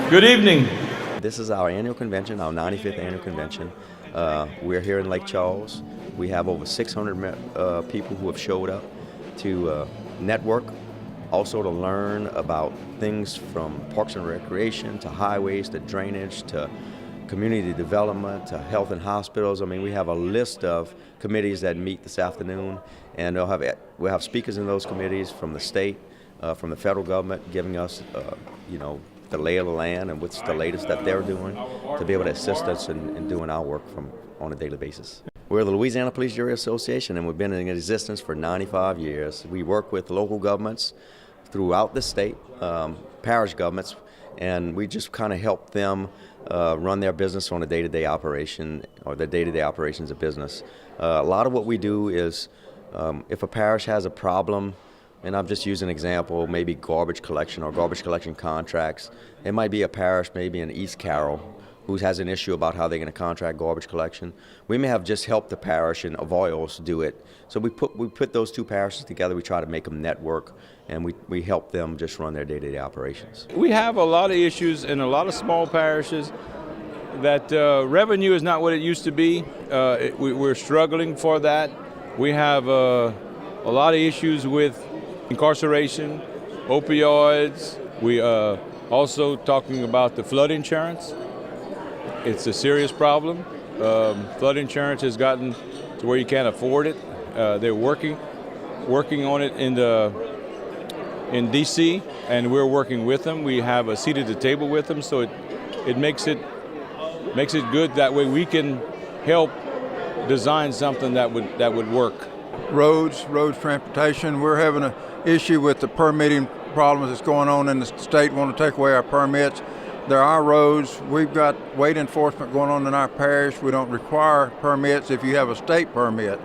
Good evening. This is our annual convention, our 95th annual convention. We're here in Lake Charles. We have over 600 people who have showed up to network, also to learn about things from parks and recreation to highways to drainage to community development to health and hospitals. I mean, we have a list of committees that meet this afternoon, and we'll have speakers in those committees from the state, from the federal government, giving us, the lay of the land and what's the latest that they're doing to be able to assist us in doing our work on a daily basis. We're the Louisiana Police Jury Association, and we've been in existence for 95 years. We work with local governments throughout the state, parish governments, and we just kind of help them run their business on a day-to-day operation or the day-to-day operations of business. A lot of what we do is if a parish has a problem, and I'm just using an example, maybe garbage collection or garbage collection contracts. It might be a parish, maybe in East Carroll, who has an issue about how they're going to contract garbage collection. We may have just helped the parish in Avoyelles do it. So we put those two parishes together, we try to make them network, and we help them just run their day-to-day operations. We have a lot of issues in a lot of small parishes that revenue is not what it used to be. We're struggling for that. We have a lot of issues with incarceration, opioids. We also talking about the flood insurance. It's a serious problem. Flood insurance has gotten to where you can't afford it. They're working on it in D.C., and we're working with them. We have a seat at the table with them, so it makes it good. That way we can help design something that would work. Roads, transportation. We're having an issue with the permitting problems that's going on in the state, want to take away our permits. There are roads. We've got weight enforcement going on in our parish. We don't require permits if you have a state permit.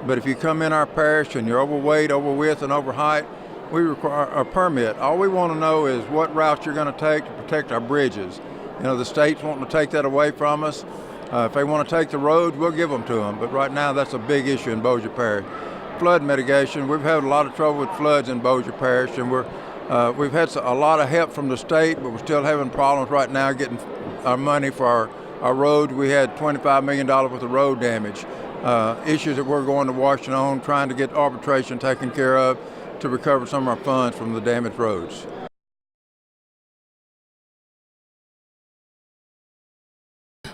But if you come in our parish and you're overweight, over width, and over height, we require a permit. All we want to know is what route you're going to take to protect our bridges. The state's wanting to take that away from us. If they want to take the roads, we'll give them to them. But right now, that's a big issue in Bossier Parish. Flood mitigation. We've had a lot of trouble with floods in Bossier Parish, and we've had a lot of help from the state, but we're still having problems right now getting our money for our roads. We had $25 million worth of road damage. Issues that we're going to Washington on, trying to get arbitration taken care of to recover some of our funds from the damaged roads.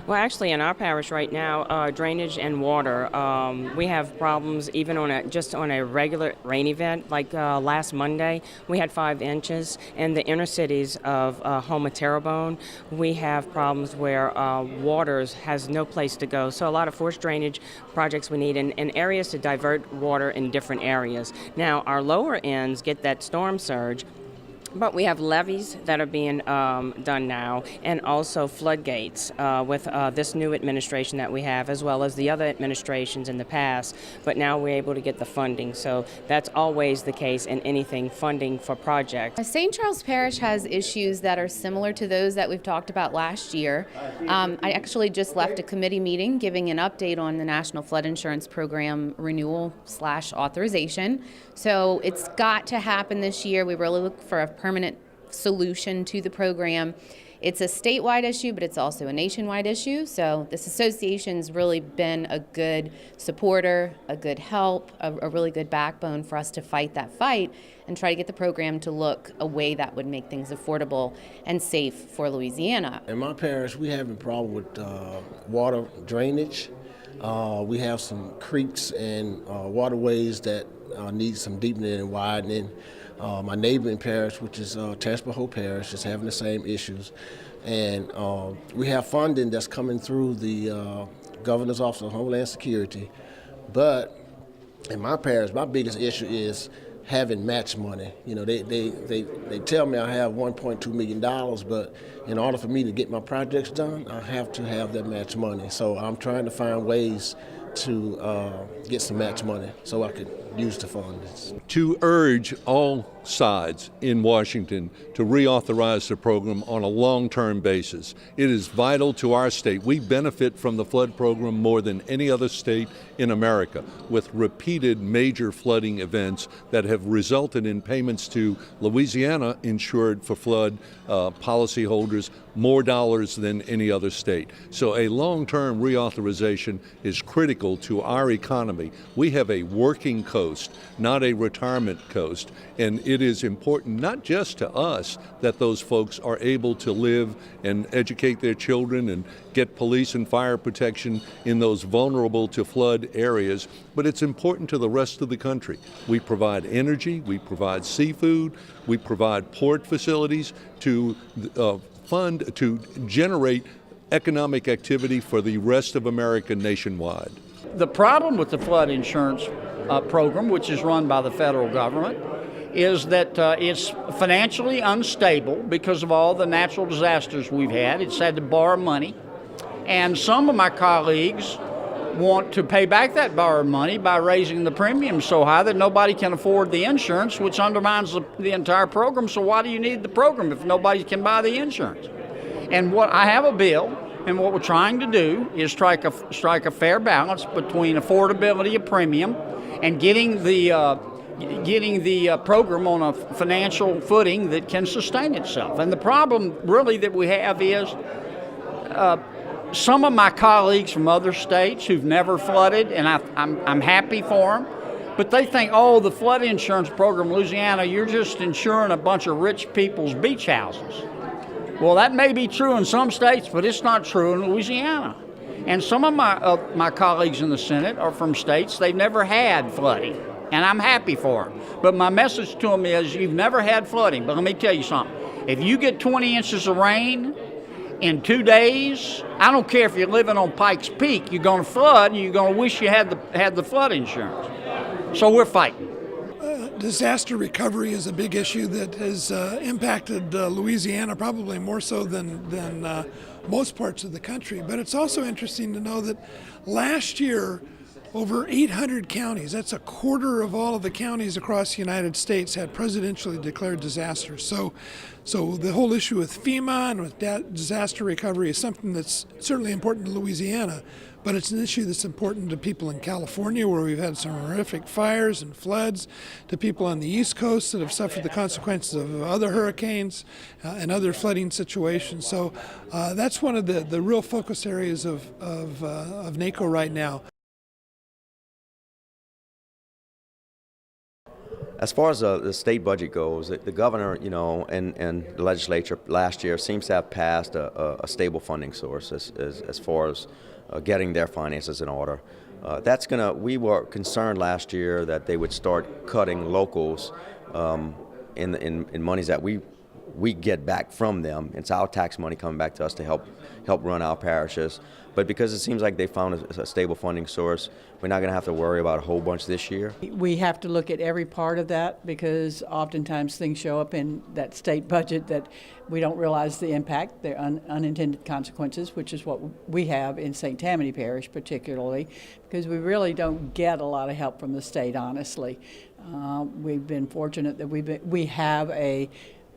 Well, actually, in our parish right now, drainage and water, we have problems even on a regular rain event. Like last Monday, we had 5 inches. In the inner cities of Houma, Terrebonne, we have problems where waters has no place to go. So a lot of forced drainage projects we need in areas to divert water in different areas. Now, our lower ends get that storm surge, but we have levees that are being done now, and also floodgates with this new administration that we have, as well as the other administrations in the past. But now we're able to get the funding, so that's always the case in anything funding for projects. St. Charles Parish has issues that are similar to those that we've talked about last year. I actually just left a committee meeting giving an update on the National Flood Insurance Program renewal/authorization. So it's got to happen this year. We really look for a permanent solution to the program. It's a statewide issue, but it's also a nationwide issue. So this association's really been a good supporter, a good help, a really good backbone for us to fight that fight and try to get the program to look a way that would make things affordable and safe for Louisiana. In my parish, we have a problem with water drainage. We have some creeks and waterways that need some deepening and widening. My neighboring parish, which is Taspahoe Parish, is having the same issues. And we have funding that's coming through the Governor's Office of Homeland Security. But in my parish, my biggest issue is having match money. They tell me I have $1.2 million, but in order for me to get my projects done, I have to have that match money. So I'm trying to find ways to get some match money so I can use the funds. To urge all sides in Washington to reauthorize the program on a long-term basis. It is vital to our state. We benefit from the flood program more than any other state in America, with repeated major flooding events that have resulted in payments to Louisiana insured for flood policyholders more dollars than any other state. So a long-term reauthorization is critical to our economy. We have a working coast, not a retirement coast, and it is important not just to us that those folks are able to live and educate their children and get police and fire protection in those vulnerable to flood areas, but it's important to the rest of the country. We provide energy, we provide seafood, we provide port facilities to to generate economic activity for the rest of America nationwide. The problem with the flood insurance program, which is run by the federal government, is that it's financially unstable because of all the natural disasters we've had. It's had to borrow money. And some of my colleagues want to pay back that borrowed money by raising the premium so high that nobody can afford the insurance, which undermines the entire program. So why do you need the program if nobody can buy the insurance? And what I have a bill, and what we're trying to do is strike a fair balance between affordability of premium and getting the program on a financial footing that can sustain itself. And the problem really that we have is some of my colleagues from other states who've never flooded, and I'm happy for them, but they think, oh, the flood insurance program in Louisiana, you're just insuring a bunch of rich people's beach houses. Well, that may be true in some states, but it's not true in Louisiana. And some of my colleagues in the Senate are from states they've never had flooding, and I'm happy for them. But my message to them is, you've never had flooding, but let me tell you something. If you get 20 inches of rain in 2 days, I don't care if you're living on Pikes Peak, you're going to flood, and you're going to wish you had the flood insurance. So we're fighting. Disaster recovery is a big issue that has impacted Louisiana probably more so than most parts of the country. But it's also interesting to know that last year, over 800 counties, that's a quarter of all of the counties across the United States, had presidentially declared disasters. So the whole issue with FEMA and with disaster recovery is something that's certainly important to Louisiana, but it's an issue that's important to people in California, where we've had some horrific fires and floods, to people on the East Coast that have suffered the consequences of other hurricanes and other flooding situations. So that's one of the real focus areas of NACO right now. As far as the state budget goes, the governor, and the legislature last year seems to have passed a stable funding source as far as getting their finances in order. We were concerned last year that they would start cutting locals in monies that we get back from them. It's our tax money coming back to us to help run our parishes. But because it seems like they found a stable funding source, we're not going to have to worry about a whole bunch this year. We have to look at every part of that, because oftentimes things show up in that state budget that we don't realize the impact, the unintended consequences, which is what we have in St. Tammany Parish particularly, because we really don't get a lot of help from the state, honestly. We've been fortunate that we have a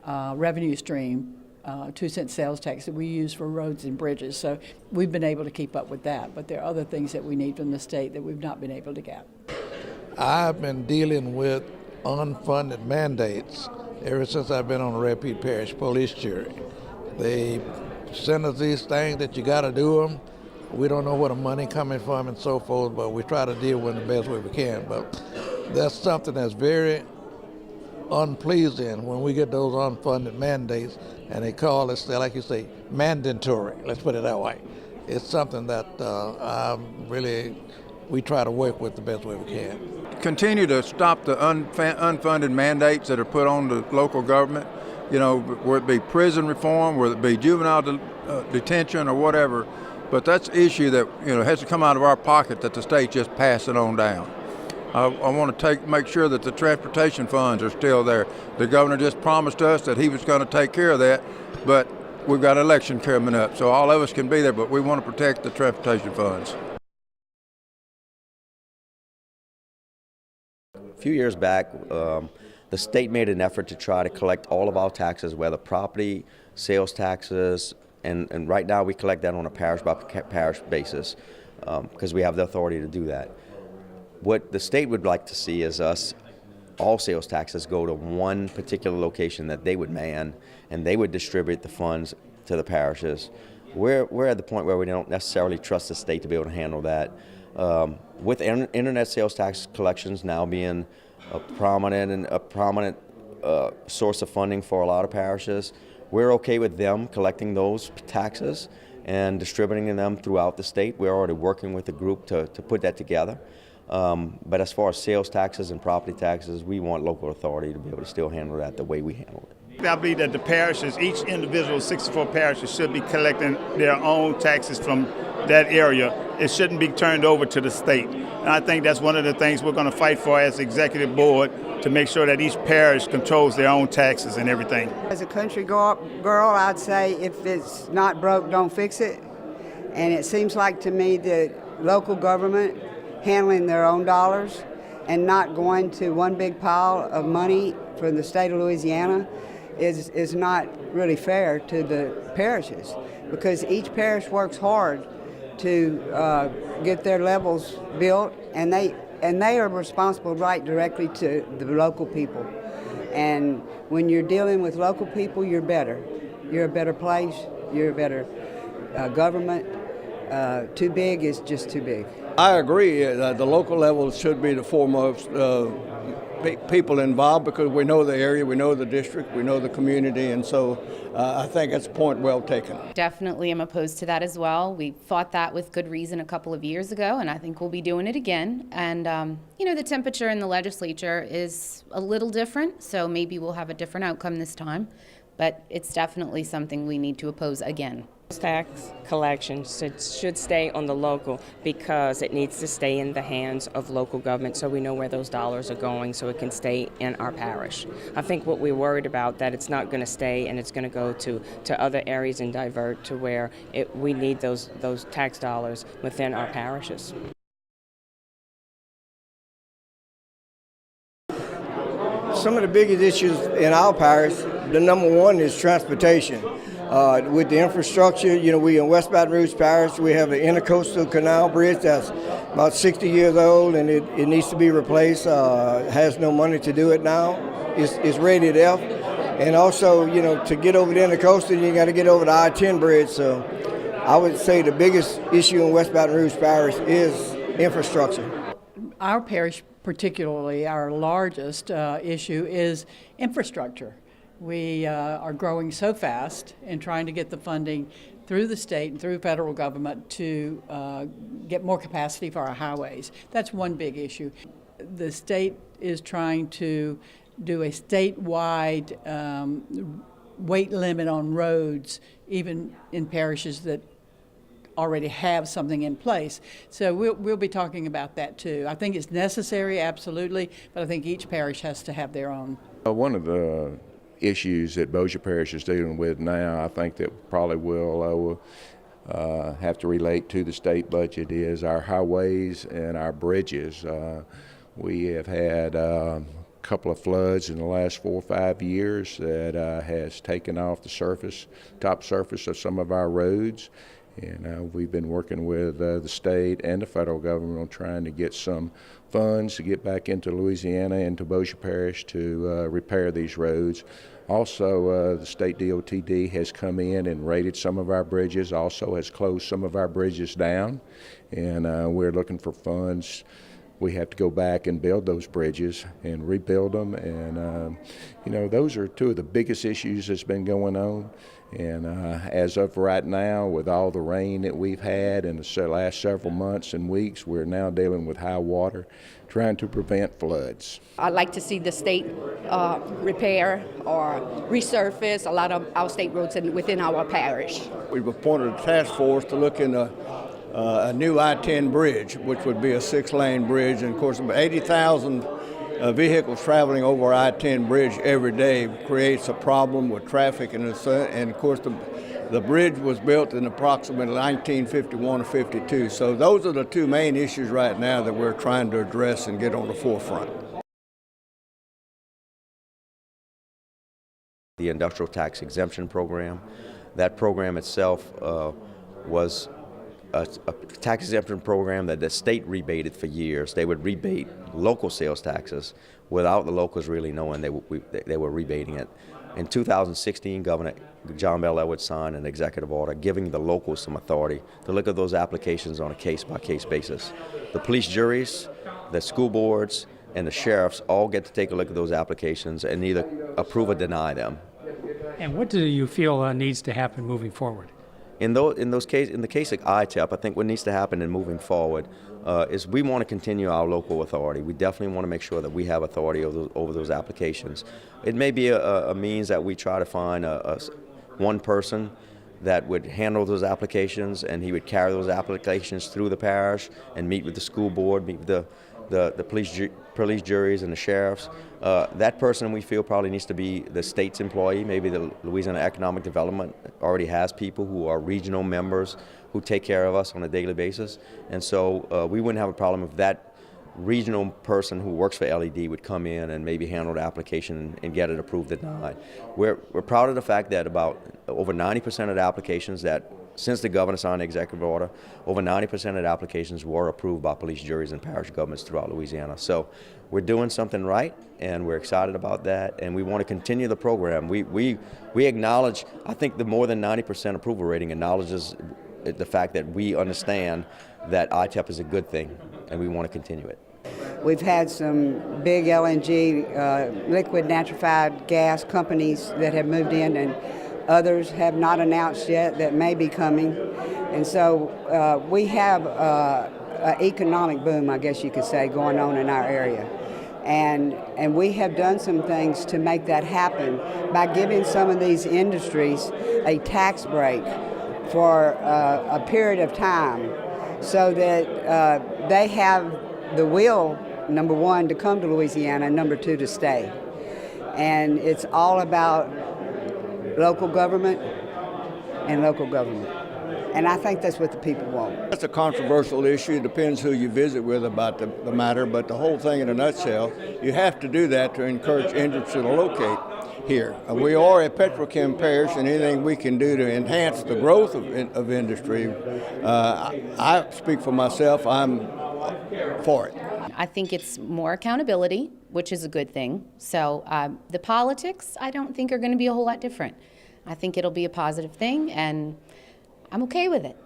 revenue stream, 2-cent sales tax that we use for roads and bridges. So we've been able to keep up with that. But there are other things that we need from the state that we've not been able to get. I've been dealing with unfunded mandates ever since I've been on the Red Pete Parish Police Jury. They send us these things that you got to do them. We don't know where the money coming from and so forth, but we try to deal with it the best way we can. But that's something that's very unpleasing when we get those unfunded mandates, and they call it, like you say, mandatory. Let's put it that way. It's something that we try to work with the best way we can. Continue to stop the unfunded mandates that are put on the local government, whether it be prison reform, whether it be juvenile detention or whatever. But that's an issue that has to come out of our pocket, that the state just pass it on down. I want to make sure that the transportation funds are still there. The governor just promised us that he was going to take care of that, but we've got an election coming up, so all of us can be there, but we want to protect the transportation funds. few years back, the state made an effort to try to collect all of our taxes, whether property, sales taxes, and right now we collect that on a parish by parish basis because we have the authority to do that. What the state would like to see is all sales taxes go to one particular location that they would man, and they would distribute the funds to the parishes. We're at the point where we don't necessarily trust the state to be able to handle that. With internet sales tax collections now being a prominent source of funding for a lot of parishes, we're okay with them collecting those taxes and distributing them throughout the state. We're already working with a group to put that together. But as far as sales taxes and property taxes, we want local authority to be able to still handle that the way we handle it. I believe that the parishes, each individual 64 parishes, should be collecting their own taxes from that area. It shouldn't be turned over to the state. And I think that's one of the things we're going to fight for as the executive board, to make sure that each parish controls their own taxes and everything. As a country girl, I'd say if it's not broke, don't fix it. And it seems like to me that local government handling their own dollars and not going to one big pile of money from the state of Louisiana is not really fair to the parishes, because each parish works hard to get their levels built, and they are responsible right directly to the local people. And when you're dealing with local people, you're better. You're a better place. You're a better government. Too big is just too big. I agree. The local level should be the foremost people involved, because we know the area, we know the district, we know the community, and so I think that's a point well taken. Definitely am opposed to that as well. We fought that with good reason a couple of years ago, and I think we'll be doing it again. And, the temperature in the legislature is a little different, so maybe we'll have a different outcome this time. But it's definitely something we need to oppose again. Tax collection should stay on the local, because it needs to stay in the hands of local government so we know where those dollars are going, so it can stay in our parish. I think what we're worried about, that it's not going to stay and it's going to go to other areas and divert to where we need those tax dollars within our parishes. Some of the biggest issues in our parish, the number one is transportation. With the infrastructure, we in West Baton Rouge Parish, we have an intercoastal canal bridge that's about 60 years old, and it needs to be replaced. Has no money to do it now. It's rated F. And also, to get over the intercoastal, you got to get over the I-10 bridge. So I would say the biggest issue in West Baton Rouge Parish is infrastructure. Our parish, particularly our largest issue, is infrastructure. We are growing so fast and trying to get the funding through the state and through federal government to get more capacity for our highways. That's one big issue. The state is trying to do a statewide weight limit on roads, even in parishes that already have something in place. So we'll be talking about that too. I think it's necessary, absolutely, but I think each parish has to have their own. One of the issues that Bossier Parish is dealing with now, I think that probably will have to relate to the state budget, is our highways and our bridges. We have had a couple of floods in the last 4 or 5 years that has taken off the top surface of some of our roads. And we've been working with the state and the federal government on trying to get some funds to get back into Louisiana and to Bossier Parish to repair these roads. Also, the state DOTD has come in and rated some of our bridges, also has closed some of our bridges down, and we're looking for funds. We have to go back and build those bridges and rebuild them, and those are two of the biggest issues that's been going on. And as of right now, with all the rain that we've had in the last several months and weeks, we're now dealing with high water, trying to prevent floods. I'd like to see the state repair or resurface a lot of our state roads within our parish. We've appointed a task force to look into a new I-10 bridge, which would be a 6-lane bridge, and of course 80,000 vehicles traveling over I-10 bridge every day creates a problem with traffic, and of course the bridge was built in approximately 1951 or 52. So those are the two main issues right now that we're trying to address and get on the forefront. the industrial tax exemption program. That program itself was a tax exemption program that the state rebated for years. They would rebate local sales taxes without the locals really knowing they were rebating it. In 2016, Governor John Bel Edwards signed an executive order giving the locals some authority to look at those applications on a case-by-case basis. The police juries, the school boards, and the sheriffs all get to take a look at those applications and either approve or deny them. And what do you feel needs to happen moving forward? In the case of ITEP, I think what needs to happen in moving forward is we want to continue our local authority. We definitely want to make sure that we have authority over those applications. It may be a means that we try to find one person that would handle those applications, and he would carry those applications through the parish and meet with the school board, meet with the police juries and the sheriffs. That person we feel probably needs to be the state's employee. Maybe the Louisiana Economic Development already has people who are regional members who take care of us on a daily basis. And so we wouldn't have a problem if that regional person who works for LED would come in and maybe handle the application and get it approved or denied. We're proud of the fact that about over 90% of the applications that, since the governor signed the executive order, over 90% of the applications were approved by police juries and parish governments throughout Louisiana. So we're doing something right, and we're excited about that, and we want to continue the program. We acknowledge, I think the more than 90% approval rating acknowledges the fact that we understand that ITEP is a good thing, and we want to continue it. We've had some big LNG, liquid natural gas companies that have moved in, and others have not announced yet that may be coming. And so we have an economic boom, I guess you could say, going on in our area. And we have done some things to make that happen by giving some of these industries a tax break for a period of time so that they have the will, number one, to come to Louisiana, and number two, to stay. And it's all about local government and local government. And I think that's what the people want. That's a controversial issue. It depends who you visit with about the matter, but the whole thing in a nutshell, you have to do that to encourage industry to locate here. We are a petrochem parish, and anything we can do to enhance the growth of industry, I speak for myself, I'm for it. I think it's more accountability, which is a good thing. So the politics, I don't think, are going to be a whole lot different. I think it'll be a positive thing, and I'm okay with it.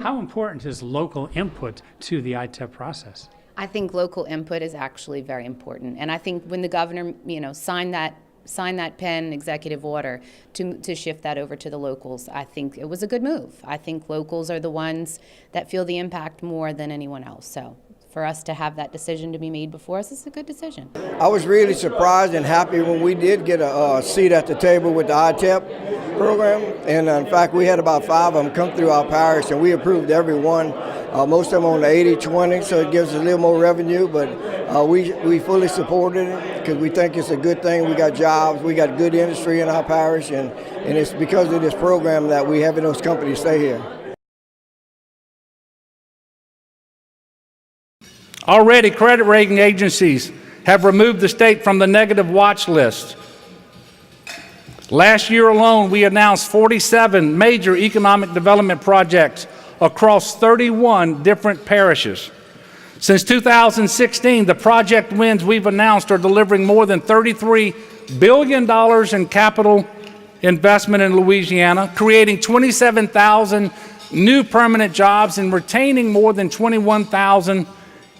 How important is local input to the ITEP process? I think local input is actually very important, and I think when the governor, signed that pen executive order to shift that over to the locals, I think it was a good move. I think locals are the ones that feel the impact more than anyone else. So for us to have that decision to be made before us is a good decision. I was really surprised and happy when we did get a seat at the table with the ITEP program. And in fact, we had about 5 of them come through our parish, and we approved every one. Most of them on the 80-20, so it gives us a little more revenue, but we fully supported it because we think it's a good thing. We got jobs, we got good industry in our parish, and it's because of this program that we having those companies stay here. Already, credit rating agencies have removed the state from the negative watch list. Last year alone, we announced 47 major economic development projects across 31 different parishes. Since 2016, the project wins we've announced are delivering more than $33 billion in capital investment in Louisiana, creating 27,000 new permanent jobs and retaining more than 21,000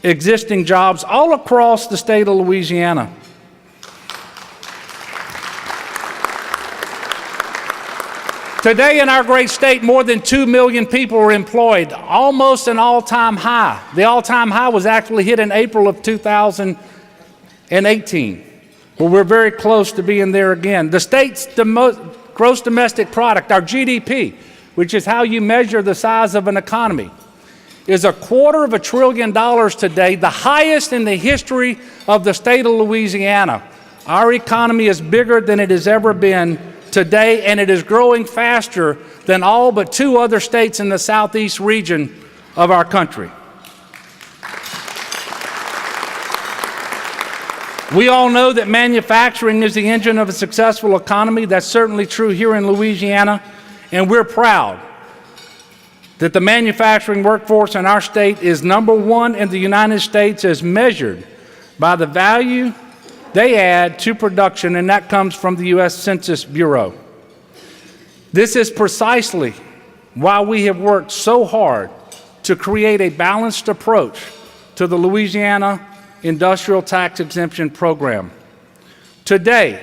existing jobs all across the state of Louisiana. Today in our great state, more than 2 million people are employed, almost an all-time high. The all-time high was actually hit in April of 2018, but we're very close to being there again. The state's gross domestic product, our GDP, which is how you measure the size of an economy, is $250 billion today, the highest in the history of the state of Louisiana. Our economy is bigger than it has ever been today, and it is growing faster than all but 2 other states in the southeast region of our country. We all know that manufacturing is the engine of a successful economy. That's certainly true here in Louisiana, and we're proud that the manufacturing workforce in our state is #1 in the United States as measured by the value they add to production, and that comes from the U.S. Census Bureau. This is precisely why we have worked so hard to create a balanced approach to the Louisiana Industrial Tax Exemption Program. Today,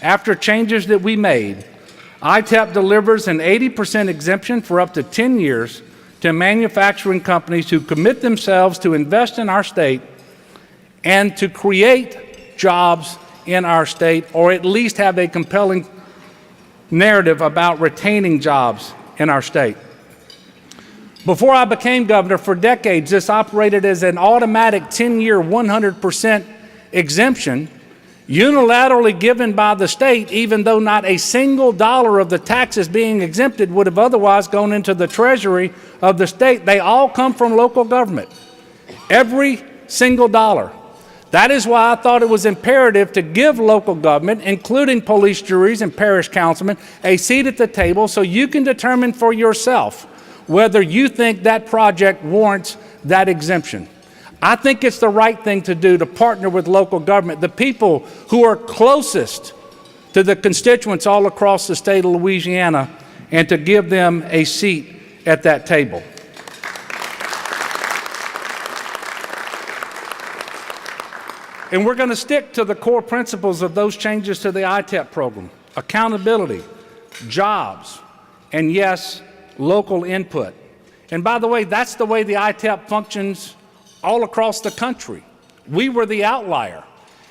after changes that we made, ITEP delivers an 80% exemption for up to 10 years to manufacturing companies who commit themselves to invest in our state and to create jobs in our state, or at least have a compelling narrative about retaining jobs in our state. Before I became governor, for decades, this operated as an automatic 10-year, 100% exemption, unilaterally given by the state, even though not a single dollar of the taxes being exempted would have otherwise gone into the treasury of the state. They all come from local government, every single dollar. That is why I thought it was imperative to give local government, including police juries and parish councilmen, a seat at the table so you can determine for yourself whether you think that project warrants that exemption. I think it's the right thing to do to partner with local government, the people who are closest to the constituents all across the state of Louisiana, and to give them a seat at that table. And we're going to stick to the core principles of those changes to the ITEP program: accountability, jobs, and yes, local input. And by the way, that's the way the ITEP functions all across the country. We were the outlier.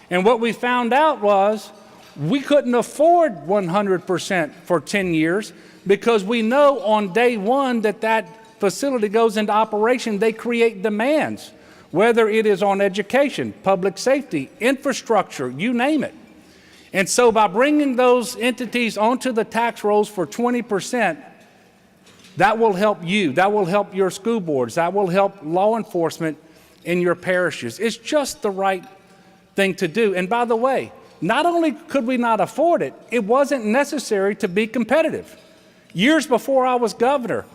And what we found out was we couldn't afford 100% for 10 years because we know on day one that that facility goes into operation, they create demands, whether it is on education, public safety, infrastructure, you name it. And so by bringing those entities onto the tax rolls for 20%, that will help you, that will help your school boards, that will help law enforcement in your parishes. It's just the right thing to do. And by the way, not only could we not afford it, it wasn't necessary to be competitive. Years before I was governor,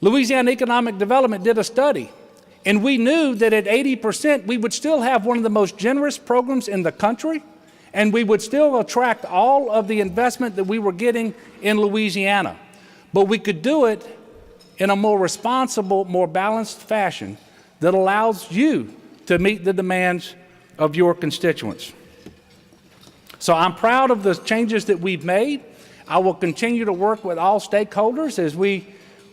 Louisiana Economic Development did a study, and we knew that at 80%, we would still have one of the most generous programs in the country, and we would still attract all of the investment that we were getting in Louisiana. But we could do it in a more responsible, more balanced fashion that allows you to meet the demands of your constituents. So I'm proud of the changes that we've made. I will continue to work with all stakeholders as we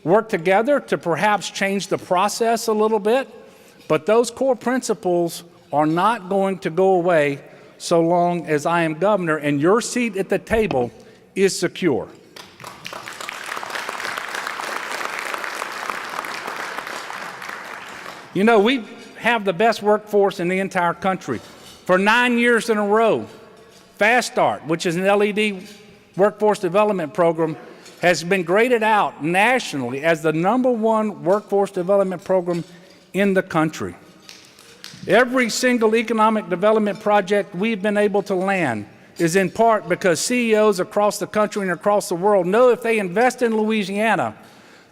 work together to perhaps change the process a little bit, but those core principles are not going to go away so long as I am governor and your seat at the table is secure. You know, we have the best workforce in the entire country. For 9 years in a row, Fast Start, which is an LED workforce development program, has been graded out nationally as the #1 workforce development program in the country. Every single economic development project we've been able to land is in part because CEOs across the country and across the world know if they invest in Louisiana,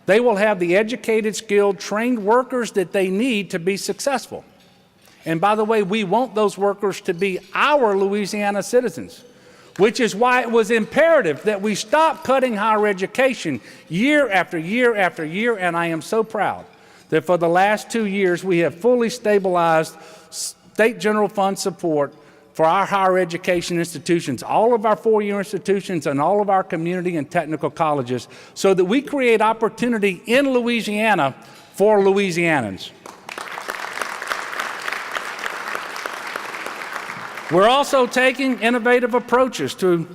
they will have the educated, skilled, trained workers that they need to be successful. And by the way, we want those workers to be our Louisiana citizens, which is why it was imperative that we stop cutting higher education year after year after year, and I am so proud that for the last 2 years we have fully stabilized state general fund support for our higher education institutions, all of our four-year institutions and all of our community and technical colleges, so that we create opportunity in Louisiana for Louisianans. We're also taking innovative approaches to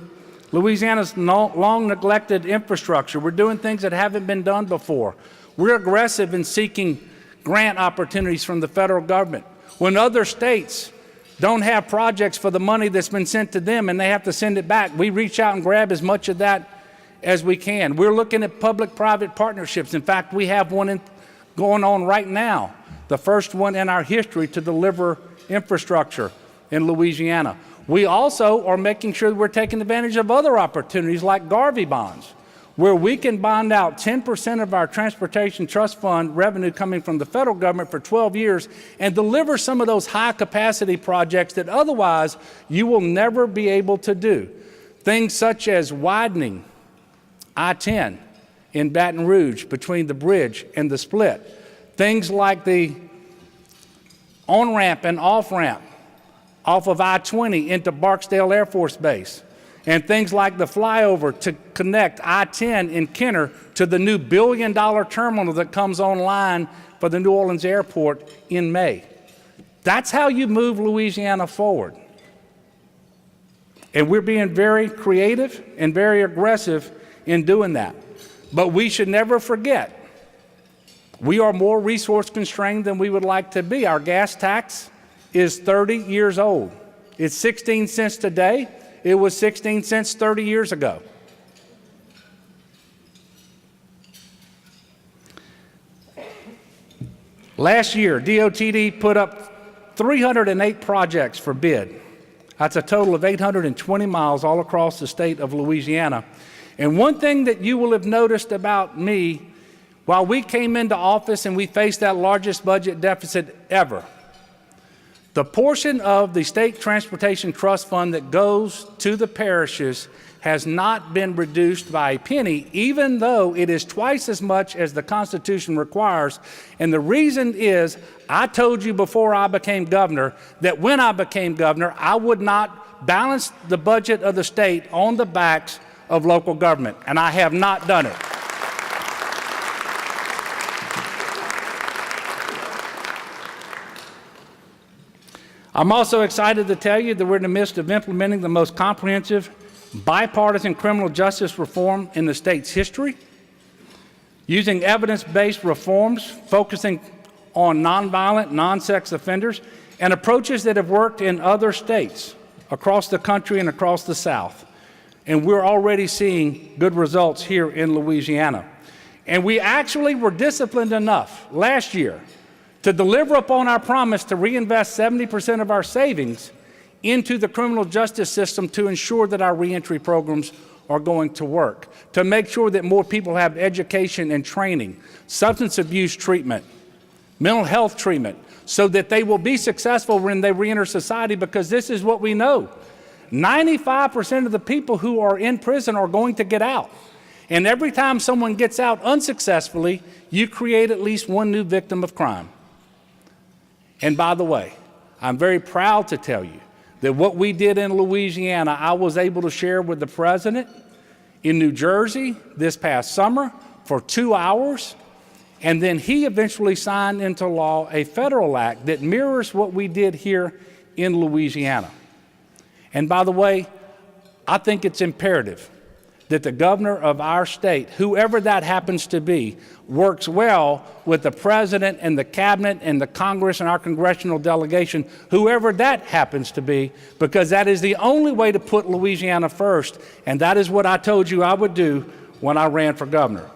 Louisiana's long neglected infrastructure. We're doing things that haven't been done before. We're aggressive in seeking grant opportunities from the federal government. When other states don't have projects for the money that's been sent to them and they have to send it back, we reach out and grab as much of that as we can. We're looking at public-private partnerships. In fact, we have one going on right now, the first one in our history to deliver infrastructure in Louisiana. We also are making sure that we're taking advantage of other opportunities like Garvey bonds, where we can bond out 10% of our transportation trust fund revenue coming from the federal government for 12 years and deliver some of those high capacity projects that otherwise you will never be able to do. Things such as widening I-10 in Baton Rouge between the bridge and the split. Things like the on-ramp and off-ramp off of I-20 into Barksdale Air Force Base. And things like the flyover to connect I-10 in Kenner to the new billion-dollar terminal that comes online for the New Orleans airport in May. That's how you move Louisiana forward. And we're being very creative and very aggressive in doing that. But we should never forget, we are more resource constrained than we would like to be. Our gas tax is 30 years old. It's 16 cents today. It was 16 cents 30 years ago. Last year, DOTD put up 308 projects for bid. That's a total of 820 miles all across the state of Louisiana. And one thing that you will have noticed about me, while we came into office and we faced that largest budget deficit ever, the portion of the State Transportation Trust Fund that goes to the parishes has not been reduced by a penny, even though it is twice as much as the Constitution requires. And the reason is, I told you before I became governor that when I became governor, I would not balance the budget of the state on the backs of local government, and I have not done it. I'm also excited to tell you that we're in the midst of implementing the most comprehensive bipartisan criminal justice reform in the state's history, using evidence-based reforms focusing on nonviolent, non-sex offenders, and approaches that have worked in other states across the country and across the South. And we're already seeing good results here in Louisiana. And we actually were disciplined enough last year to deliver upon our promise to reinvest 70% of our savings into the criminal justice system to ensure that our reentry programs are going to work, to make sure that more people have education and training, substance abuse treatment, mental health treatment, so that they will be successful when they reenter society, because this is what we know. 95% of the people who are in prison are going to get out. And every time someone gets out unsuccessfully, you create at least one new victim of crime. And by the way, I'm very proud to tell you that what we did in Louisiana, I was able to share with the president in New Jersey this past summer for 2 hours. And then he eventually signed into law a federal act that mirrors what we did here in Louisiana. And by the way, I think it's imperative that the governor of our state, whoever that happens to be, works well with the president and the cabinet and the Congress and our congressional delegation, whoever that happens to be, because that is the only way to put Louisiana first. And that is what I told you I would do when I ran for governor.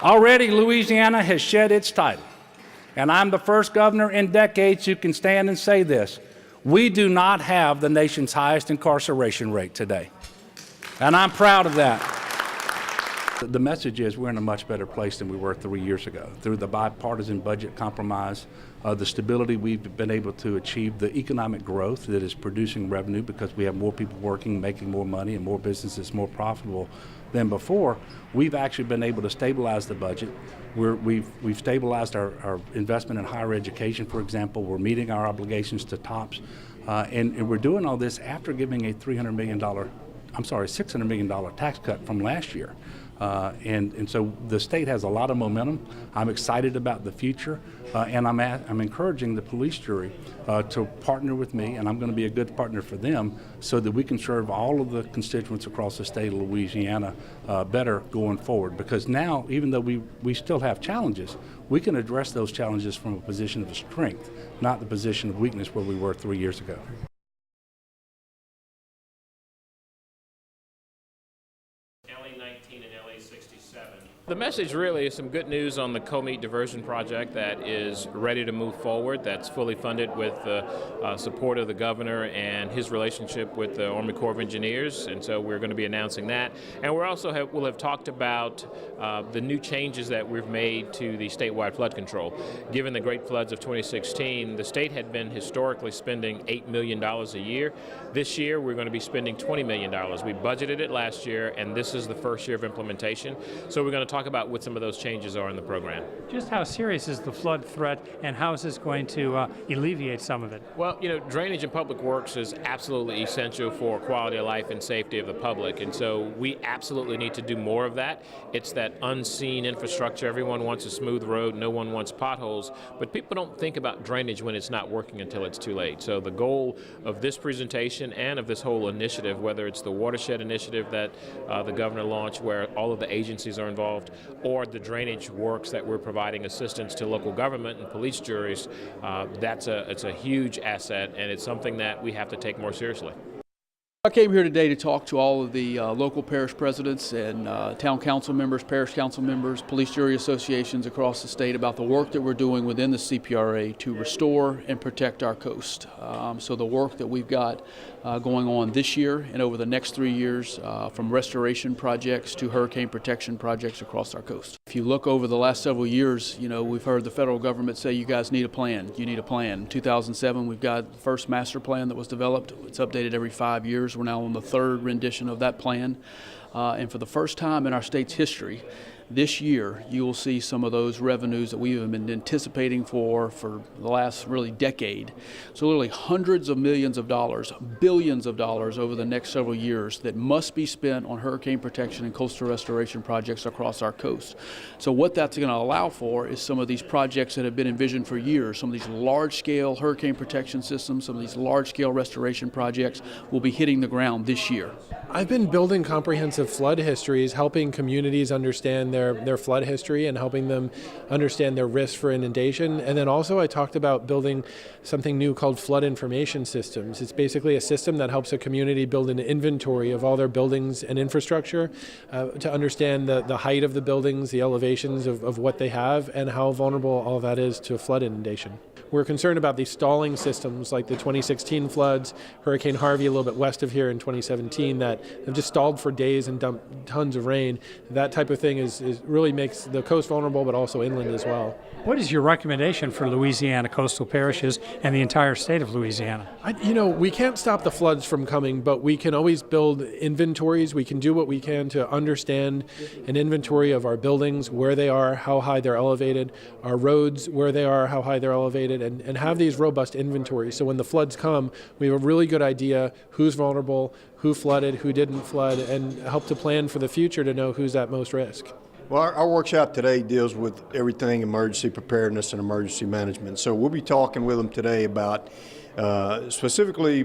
Already, Louisiana has shed its title. And I'm the first governor in decades who can stand and say this. We do not have the nation's highest incarceration rate today. And I'm proud of that. The message is we're in a much better place than we were 3 years ago. Through the bipartisan budget compromise, the stability we've been able to achieve, the economic growth that is producing revenue because we have more people working, making more money, and more businesses more profitable than before, we've actually been able to stabilize the budget. We've stabilized our investment in higher education, for example. We're meeting our obligations to TOPS. And we're doing all this after giving a $600 million tax cut from last year. And so the state has a lot of momentum. I'm excited about the future, and I'm encouraging the police jury to partner with me, and I'm going to be a good partner for them so that we can serve all of the constituents across the state of Louisiana better going forward. Because now, even though we still have challenges, we can address those challenges from a position of strength, not the position of weakness where we were 3 years ago. LA 19 and LA 67 The message really is some good news on the Comite Diversion Project that is ready to move forward, that's fully funded with the support of the governor and his relationship with the Army Corps of Engineers, and so we're going to be announcing that. And we're also we'll have talked about the new changes that we've made to the statewide flood control. Given the great floods of 2016, the state had been historically spending $8 million a year. This year we're going to be spending $20 million. We budgeted it last year, and this is the first year of implementation. So we're going to talk about what some of those changes are in the program. Just how serious is the flood threat, and how is this going to alleviate some of it? Well, drainage and public works is absolutely essential for quality of life and safety of the public, and so we absolutely need to do more of that. It's that unseen infrastructure. Everyone wants a smooth road, no one wants potholes, but people don't think about drainage when it's not working until it's too late. So the goal of this presentation and of this whole initiative, whether it's the watershed initiative that the governor launched where all of the agencies are involved, or the drainage works that we're providing assistance to local government and police juries, it's a huge asset, and it's something that we have to take more seriously. I came here today to talk to all of the local parish presidents and town council members, parish council members, police jury associations across the state about the work that we're doing within the CPRA to restore and protect our coast. So the work that we've got going on this year and over the next 3 years, from restoration projects to hurricane protection projects across our coast. If you look over the last several years, we've heard the federal government say you guys need a plan. You need a plan. In 2007, we've got the first master plan that was developed. It's updated every 5 years. We're now on the third rendition of that plan. And for the first time in our state's history, this year, you will see some of those revenues that we have been anticipating for the last really decade. So literally hundreds of millions of dollars, billions of dollars over the next several years that must be spent on hurricane protection and coastal restoration projects across our coast. So what that's going to allow for is some of these projects that have been envisioned for years, some of these large-scale hurricane protection systems, some of these large-scale restoration projects will be hitting the ground this year. I've been building comprehensive flood histories, helping communities understand their flood history and helping them understand their risk for inundation. And then also I talked about building something new called flood information systems. It's basically a system that helps a community build an inventory of all their buildings and infrastructure to understand the height of the buildings, the elevations of what they have, and how vulnerable all that is to flood inundation. We're concerned about these stalling systems like the 2016 floods, Hurricane Harvey a little bit west of here in 2017 that have just stalled for days and dumped tons of rain. That type of thing is really makes the coast vulnerable, but also inland as well. What is your recommendation for Louisiana coastal parishes and the entire state of Louisiana? We can't stop the floods from coming, but we can always build inventories. We can do what we can to understand an inventory of our buildings, where they are, how high they're elevated, our roads, where they are, how high they're elevated, and have these robust inventories. So when the floods come, we have a really good idea who's vulnerable, who flooded, who didn't flood, and help to plan for the future to know who's at most risk. Well, our workshop today deals with everything emergency preparedness and emergency management. So we'll be talking with them today about specifically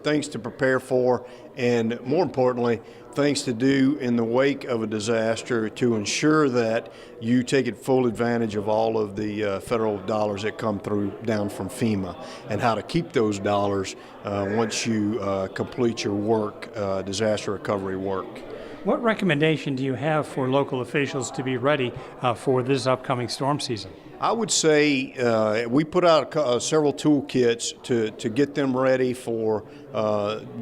things to prepare for, and more importantly, things to do in the wake of a disaster to ensure that you take full advantage of all of the federal dollars that come through down from FEMA, and how to keep those dollars once you complete your work, disaster recovery work. What recommendation do you have for local officials to be ready for this upcoming storm season? I would say we put out several toolkits to get them ready for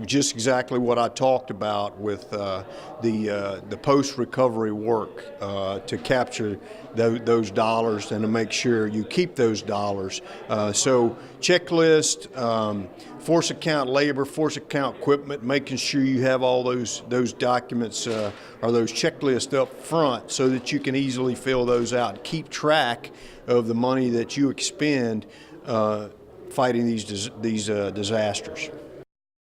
just exactly what I talked about with the post-recovery work to capture those dollars and to make sure you keep those dollars. So checklist, force account labor, force account equipment, making sure you have all those documents or those checklists up front so that you can easily fill those out and keep track of the money that you expend fighting these disasters.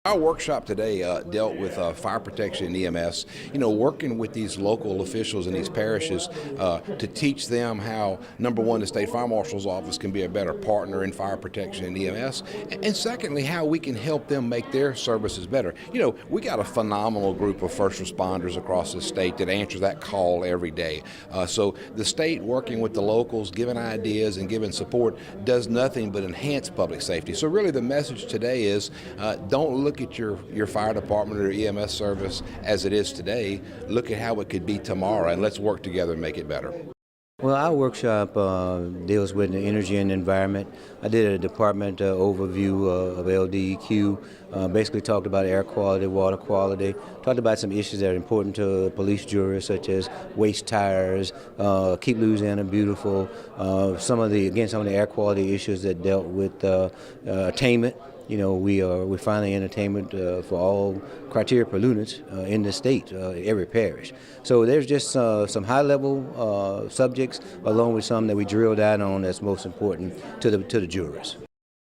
Our workshop today dealt with fire protection and EMS, working with these local officials in these parishes to teach them how, number one, the State Fire Marshal's Office can be a better partner in fire protection and EMS, and secondly, how we can help them make their services better. We got a phenomenal group of first responders across the state that answers that call every day. So the state working with the locals, giving ideas and giving support, does nothing but enhance public safety. So really the message today is don't look look at your fire department or EMS service as it is today, look at how it could be tomorrow, and let's work together and make it better. Well, our workshop deals with the energy and environment. I did a department overview of LDEQ, basically talked about air quality, water quality, talked about some issues that are important to police juries, such as waste tires, Keep Louisiana Beautiful, some of the air quality issues that dealt with attainment. You know, we're finally in attainment for all criteria pollutants in the state, every parish. So there's just some high-level subjects, along with some that we drill down on that's most important to the jurors.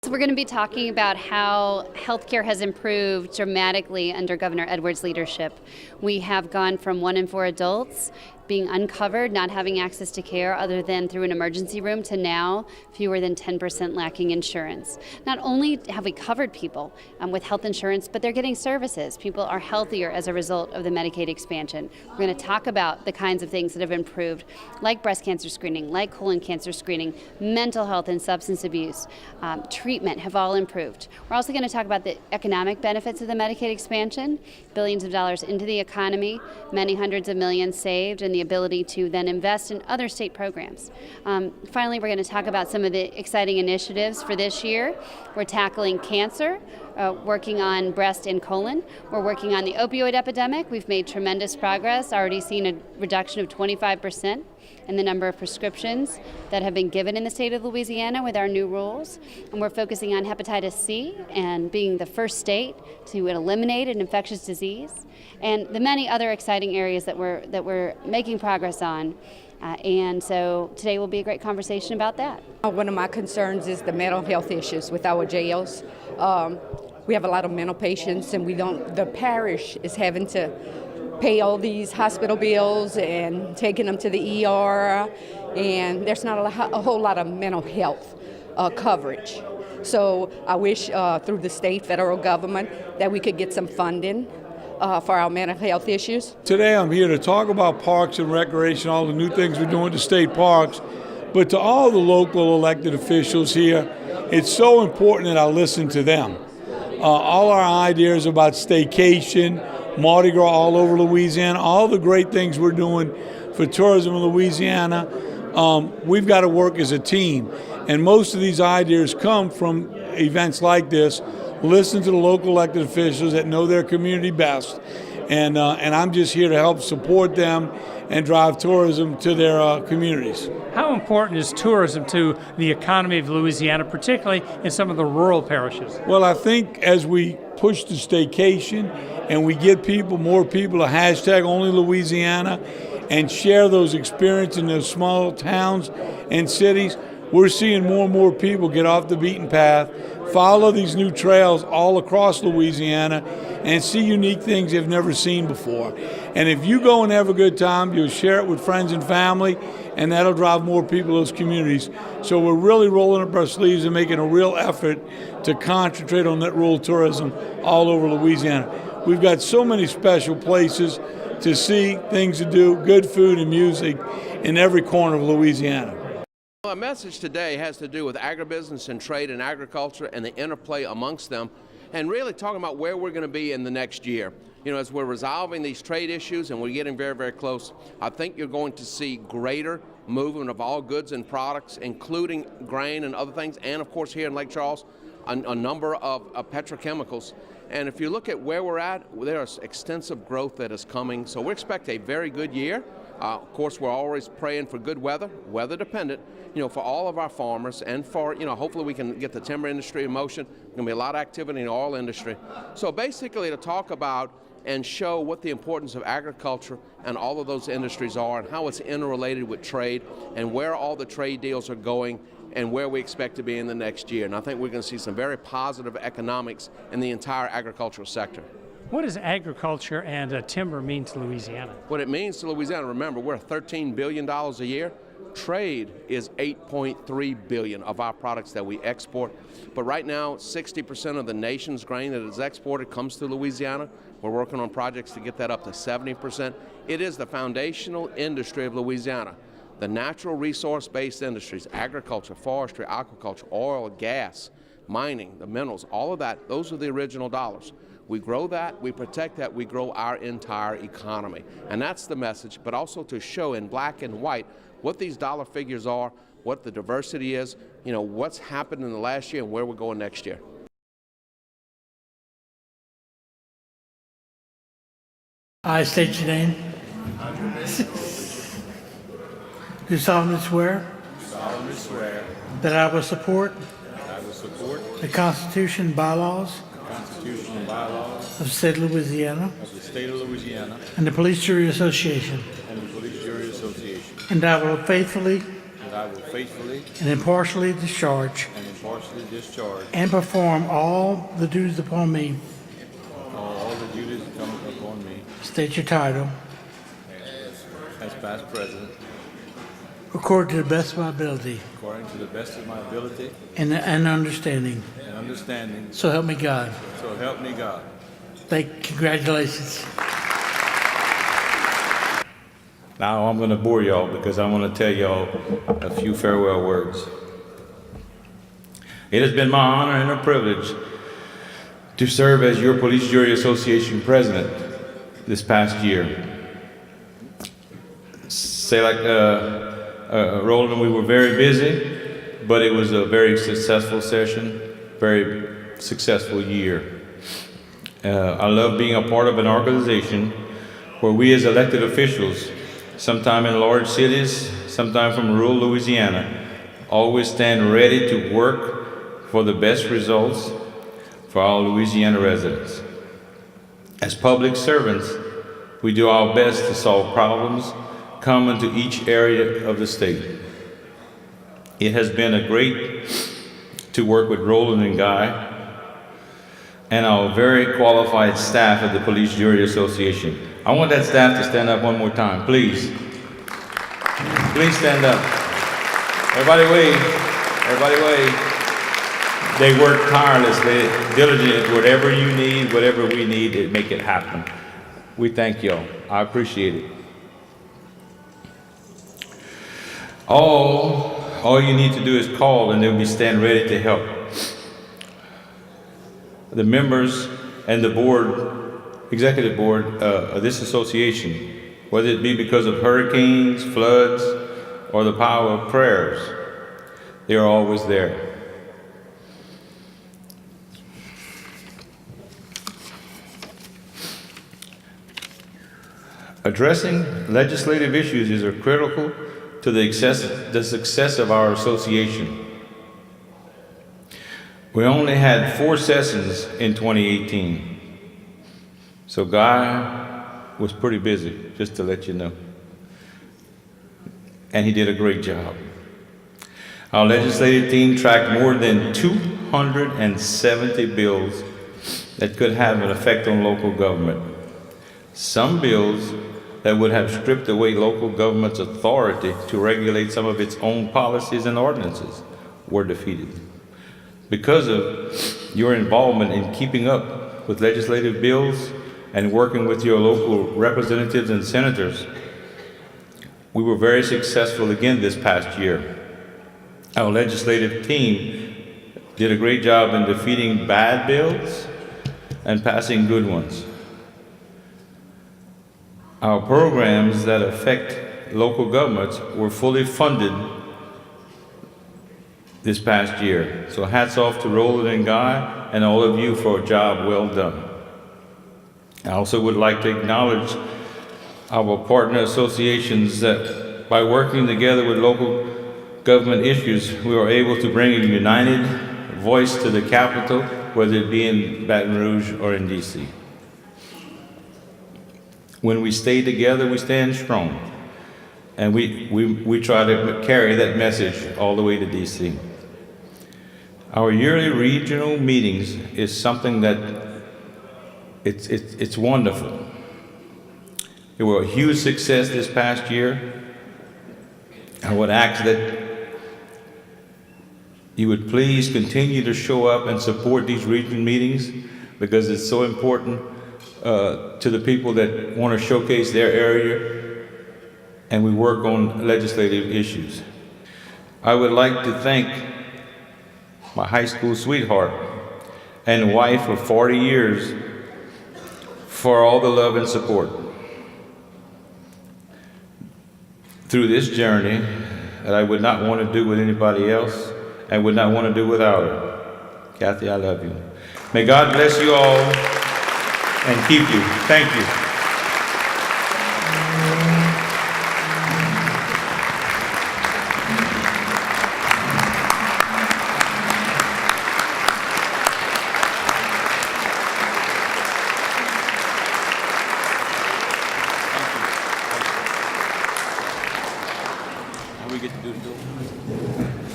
So we're going to be talking about how healthcare has improved dramatically under Governor Edwards' leadership. We have gone from 1 in 4 adults being uncovered, not having access to care other than through an emergency room, to now fewer than 10% lacking insurance. Not only have we covered people with health insurance, but they're getting services. People are healthier as a result of the Medicaid expansion. We're going to talk about the kinds of things that have improved, like breast cancer screening, like colon cancer screening, mental health and substance abuse, treatment have all improved. We're also going to talk about the economic benefits of the Medicaid expansion, billions of dollars into the economy, many hundreds of millions saved, and the ability to then invest in other state programs. Finally, we're going to talk about some of the exciting initiatives for this year. We're tackling cancer, working on breast and colon. We're working on the opioid epidemic. We've made tremendous progress, already seen a reduction of 25% in the number of prescriptions that have been given in the state of Louisiana with our new rules. And we're focusing on hepatitis C and being the first state to eliminate an infectious disease, and the many other exciting areas that we're making progress on. And so today will be a great conversation about that. One of my concerns is the mental health issues with our jails. We have a lot of mental patients, and the parish is having to pay all these hospital bills and taking them to the ER, and there's not a whole lot of mental health coverage. So I wish through the state, federal government, that we could get some funding for our mental health issues. Today I'm here to talk about parks and recreation, all the new things we're doing with the state parks, but to all the local elected officials here, it's so important that I listen to them. All our ideas about staycation, Mardi Gras all over Louisiana, all the great things we're doing for tourism in Louisiana, we've got to work as a team. And most of these ideas come from events like this. Listen to the local elected officials that know their community best. And I'm just here to help support them and drive tourism to their communities. How important is tourism to the economy of Louisiana, particularly in some of the rural parishes? Well, I think as we push the staycation and we get more people to hashtag Only Louisiana and share those experiences in those small towns and cities, we're seeing more and more people get off the beaten path, follow these new trails all across Louisiana, and see unique things they've never seen before. And if you go and have a good time, you'll share it with friends and family, and that'll drive more people to those communities. So we're really rolling up our sleeves and making a real effort to concentrate on that rural tourism all over Louisiana. We've got so many special places to see, things to do, good food and music in every corner of Louisiana. Our message today has to do with agribusiness and trade and agriculture and the interplay amongst them, and really talking about where we're going to be in the next year. You know, as we're resolving these trade issues and we're getting very, very close, I think you're going to see greater movement of all goods and products, including grain and other things, and of course here in Lake Charles, a number of petrochemicals. And if you look at where we're at, there's extensive growth that is coming, so we expect a very good year. Of course, we're always praying for good weather dependent, for all of our farmers, and for, hopefully we can get the timber industry in motion. There's going to be a lot of activity in the oil industry. So basically to talk about and show what the importance of agriculture and all of those industries are and how it's interrelated with trade and where all the trade deals are going and where we expect to be in the next year. And I think we're going to see some very positive economics in the entire agricultural sector. What does agriculture and timber mean to Louisiana? What it means to Louisiana, remember, we're $13 billion a year. Trade is $8.3 billion of our products that we export. But right now, 60% of the nation's grain that is exported comes to Louisiana. We're working on projects to get that up to 70%. It is the foundational industry of Louisiana. The natural resource-based industries, agriculture, forestry, aquaculture, oil, gas, mining, the minerals, all of that, those are the original dollars. We grow that, we protect that, we grow our entire economy. And that's the message, but also to show in black and white what these dollar figures are, what the diversity is, you know, what's happened in the last year and where we're going next year. I state your name. Do solemnly swear that I will support the Constitution and bylaws of the state of Louisiana and the Police Jury Association, and I will faithfully and impartially discharge and perform all the duties upon me. State your title. As past president. According to the best of my ability. According to the best of my ability. And understanding. And understanding. So help me God. So help me God. Congratulations. Now I'm going to bore y'all because I want to tell y'all a few farewell words. It has been my honor and a privilege to serve as your Police Jury Association president this past year. Say like Roland, we were very busy, but it was a very successful session, very successful year. I love being a part of an organization where we as elected officials, sometime in large cities, sometime from rural Louisiana, always stand ready to work for the best results for our Louisiana residents. As public servants, we do our best to solve problems common to each area of the state. It has been great to work with Roland and Guy and our very qualified staff at the Police Jury Association. I want that staff to stand up one more time, please. Please stand up. Everybody wave. Everybody wave. They work tirelessly, diligently, whatever you need, whatever we need to make it happen. We thank y'all. I appreciate it. All you need to do is call and they'll be stand ready to help. The members and the board, executive board of this association, whether it be because of hurricanes, floods, or the power of prayers, they are always there. Addressing legislative issues is critical to the success of our association. We only had 4 sessions in 2018. So Guy was pretty busy, just to let you know. And he did a great job. Our legislative team tracked more than 270 bills that could have an effect on local government. Some bills that would have stripped away local government's authority to regulate some of its own policies and ordinances were defeated. Because of your involvement in keeping up with legislative bills and working with your local representatives and senators, we were very successful again this past year. Our legislative team did a great job in defeating bad bills and passing good ones. Our programs that affect local governments were fully funded this past year. So hats off to Roland and Guy and all of you for a job well done. I also would like to acknowledge our partner associations that by working together with local government issues, we were able to bring a united voice to the Capitol, whether it be in Baton Rouge or in DC. When we stay together, we stand strong. And we try to carry that message all the way to DC. Our yearly regional meetings is something that it's wonderful. They were a huge success this past year. I would ask that you would please continue to show up and support these regional meetings because it's so important to the people that want to showcase their area and we work on legislative issues. I would like to thank my high school sweetheart, and wife of 40 years, for all the love and support through this journey that I would not want to do with anybody else and would not want to do without her. Kathy, I love you. May God bless you all and keep you. Thank you.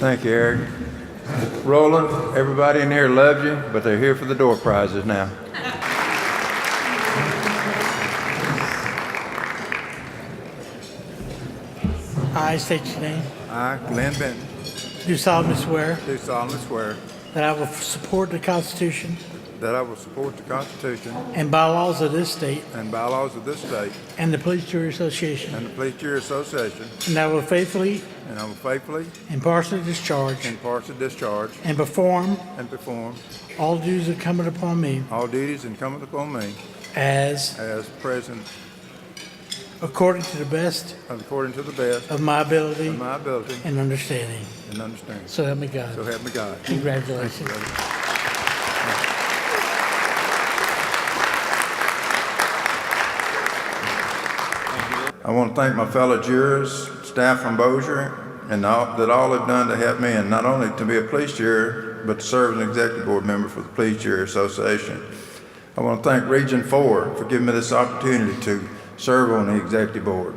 Thank you, Eric. Roland, everybody in here loves you, but they're here for the door prizes now. I state your name. I, Glenn Benton, Do solemnly swear do solemnly swear that I will support the Constitution that I will support the Constitution and bylaws of this state and bylaws of this state and the Police Jury Association, and the Police Jury Association, and I will faithfully, and I will faithfully, impartially discharge impartially discharge, and perform and perform all duties incumbent upon me all duties incumbent upon me as President according to the best according to the best of my ability of my ability and understanding. and understanding. So help me God. So help me God. Congratulations. Thank you, brother. I want to thank my fellow jurors, staff from Bossier, and all have done to help me, and not only to be a police juror, but to serve as an executive board member for the Police Jury Association. I want to thank Region 4 for giving me this opportunity to serve on the executive board.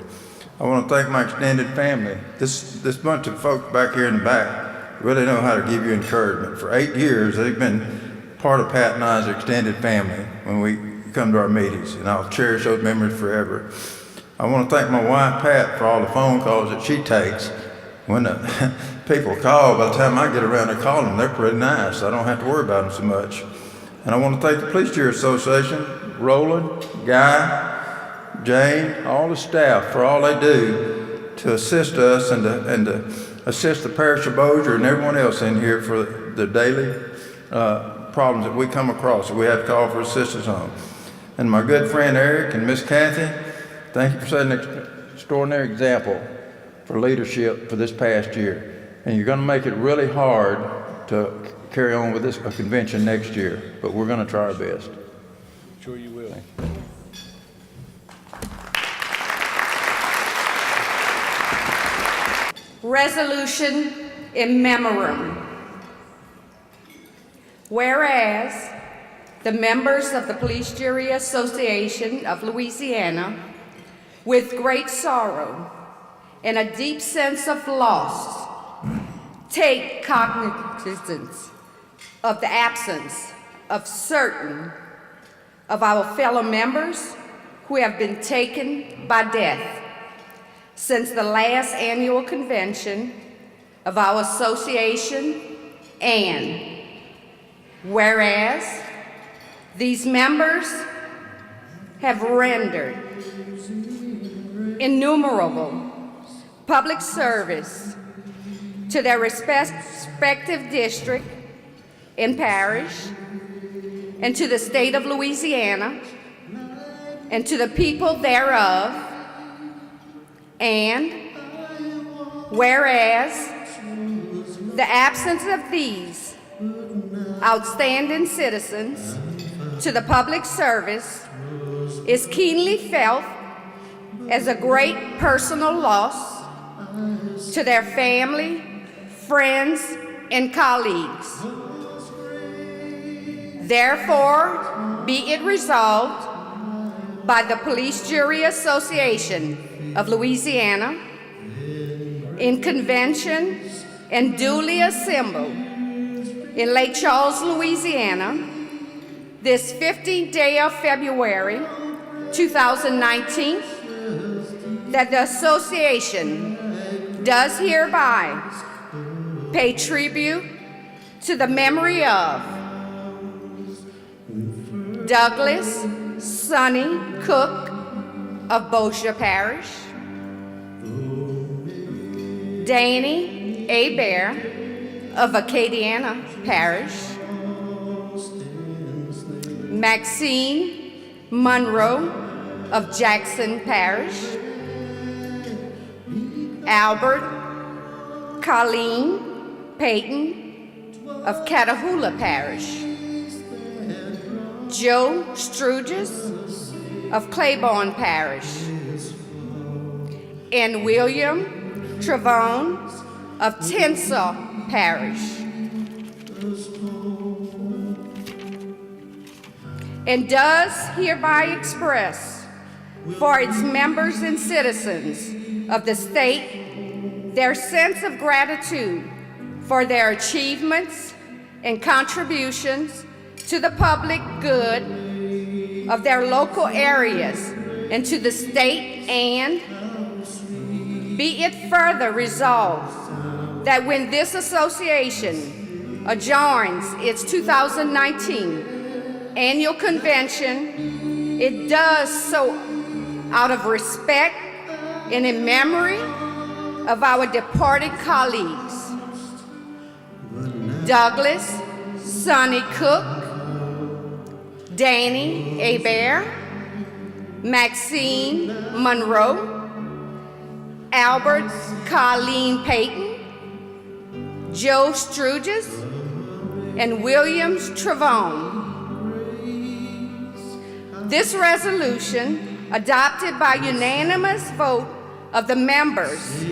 I want to thank my extended family. This bunch of folks back here in the back really know how to give you encouragement. For 8 years, they've been part of Pat and I's extended family when we come to our meetings, and I'll cherish those memories forever. I want to thank my wife, Pat, for all the phone calls that she takes. When the people call, by the time I get around to calling them, they're pretty nice. I don't have to worry about them so much. And I want to thank the Police Jury Association, Roland, Guy, Jane, all the staff for all they do to assist us and to assist the parish of Bossier and everyone else in here for the daily problems that we come across that we have to call for assistance on. And my good friend Eric and Miss Kathy, thank you for setting an extraordinary example for leadership for this past year. And you're going to make it really hard to carry on with this convention next year, but we're going to try our best. Sure you will. Resolution in memorandum. Whereas the members of the Police Jury Association of Louisiana, with great sorrow and a deep sense of loss, take cognizance of the absence of certain of our fellow members who have been taken by death since the last annual convention of our association, and whereas these members have rendered innumerable public service to their respective district and parish, and to the state of Louisiana, and to the people thereof, and whereas the absence of these outstanding citizens to the public service is keenly felt as a great personal loss to their family, friends, and colleagues. Therefore, be it resolved by the Police Jury Association of Louisiana in convention and duly assembled in Lake Charles, Louisiana, this 15th day of February 2019, that the association does hereby pay tribute to the memory of Douglas Sonny Cook of Bossier Parish, Danny A. Bear of Acadiana Parish, Maxine Monroe of Jackson Parish, Albert Colleen Payton of Catahoula Parish, Joe Strugis of Claiborne Parish, and William Trevone of Tinsel Parish. And does hereby express for its members and citizens of the state their sense of gratitude for their achievements and contributions to the public good of their local areas and to the state, and be it further resolved that when this association adjourns its 2019 annual convention, it does so out of respect and in memory of our departed colleagues, Douglas Sonny Cook, Danny Hebert, Maxine Monroe, Albert Colleen Payton, Joe Strugis, and Williams Trevone. This resolution, adopted by unanimous vote of the members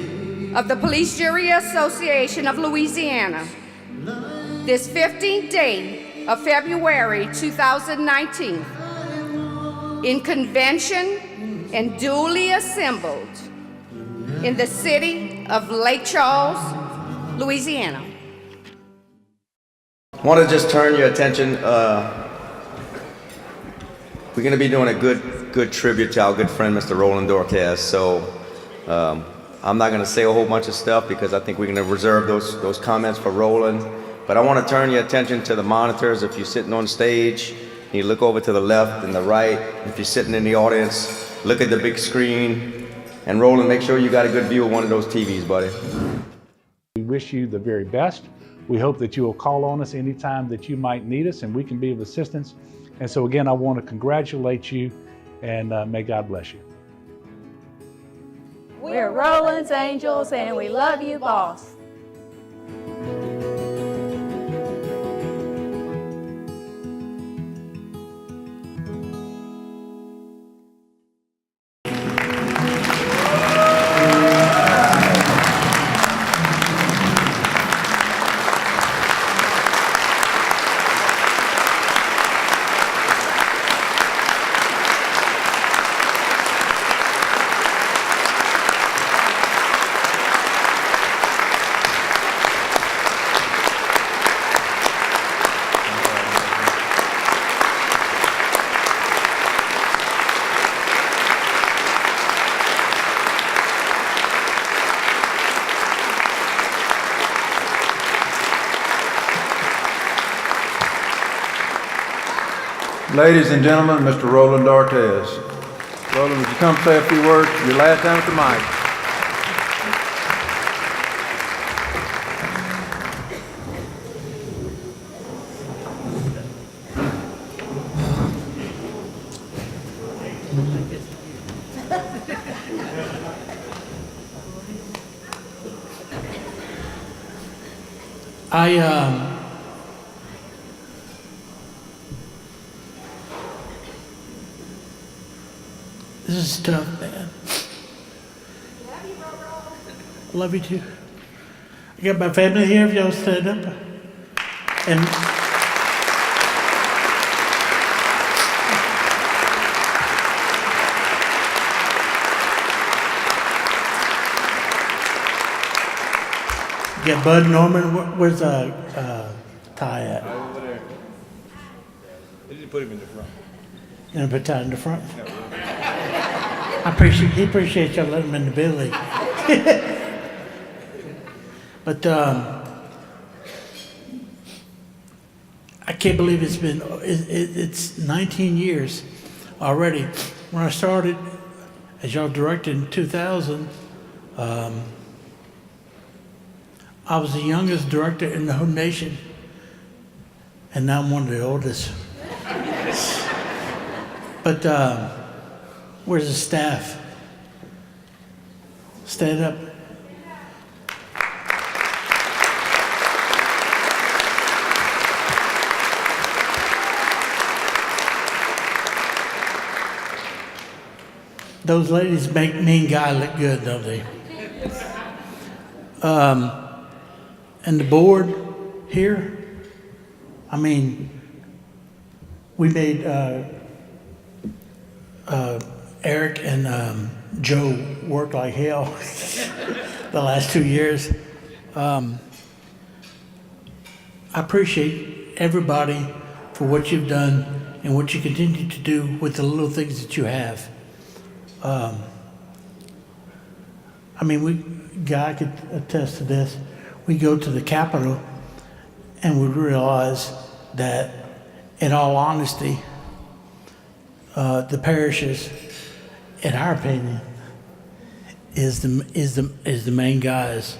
of the Police Jury Association of Louisiana, this 15th day of February 2019, in convention and duly assembled in the city of Lake Charles, Louisiana. I want to just turn your attention. We're going to be doing a good tribute to our good friend, Mr. Roland Dorquez. So I'm not going to say a whole bunch of stuff because I think we're going to reserve those comments for Roland. But I want to turn your attention to the monitors. If you're sitting on stage, you look over to the left and the right. If you're sitting in the audience, look at the big screen. And Roland, make sure you got a good view of one of those TVs, buddy. We wish you the very best. We hope that you will call on us anytime that you might need us and we can be of assistance. And so again, I want to congratulate you and may God bless you. We're Roland's Angels and we love you, boss. Ladies and gentlemen, Mr. Roland Dorquez. Roland, would you come say a few words? Your last time at the mic. This is tough, man. Love you too. I got my family here, if y'all stand up. And get Bud Norman. Where's Ty at? Over there. They didn't put him in the front. And put Ty in the front. He appreciates y'all letting him in the building. But I can't believe it's 19 years already. When I started as y'all directed in 2000, I was the youngest director in the whole nation, and now I'm one of the oldest. But where's the staff? Stand up. Those ladies make mean guy look good, don't they? And the board here, I mean, we made Eric and Joe work like hell the last 2 years. I appreciate everybody for what you've done and what you continue to do with the little things that you have. I mean, Guy could attest to this. We go to the Capitol and we realize that, in all honesty, the parishes, in our opinion, is the main guys.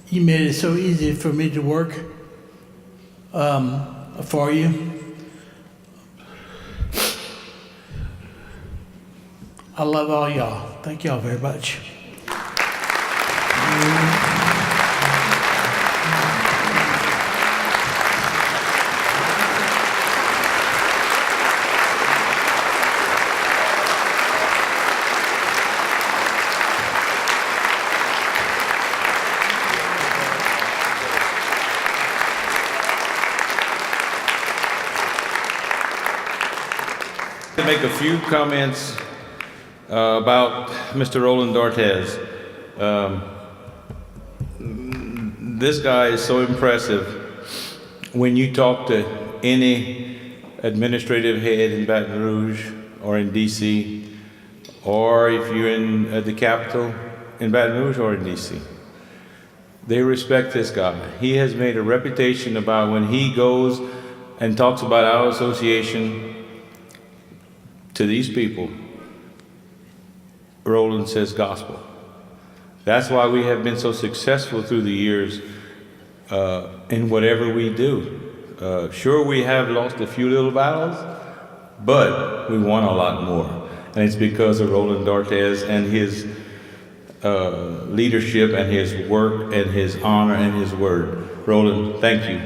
You made it so easy for me to work for you. I love all y'all. Thank y'all very much. To make a few comments about Mr. Roland D'Artes. This guy is so impressive. When you talk to any administrative head in Baton Rouge or in DC, or if you're at the Capitol in Baton Rouge or in DC, they respect this guy. He has made a reputation about when he goes and talks about our association to these people, Roland says gospel. That's why we have been so successful through the years in whatever we do. Sure, we have lost a few little battles, but we won a lot more. And it's because of Roland D'Artes and his leadership and his work and his honor and his word. Roland, thank you.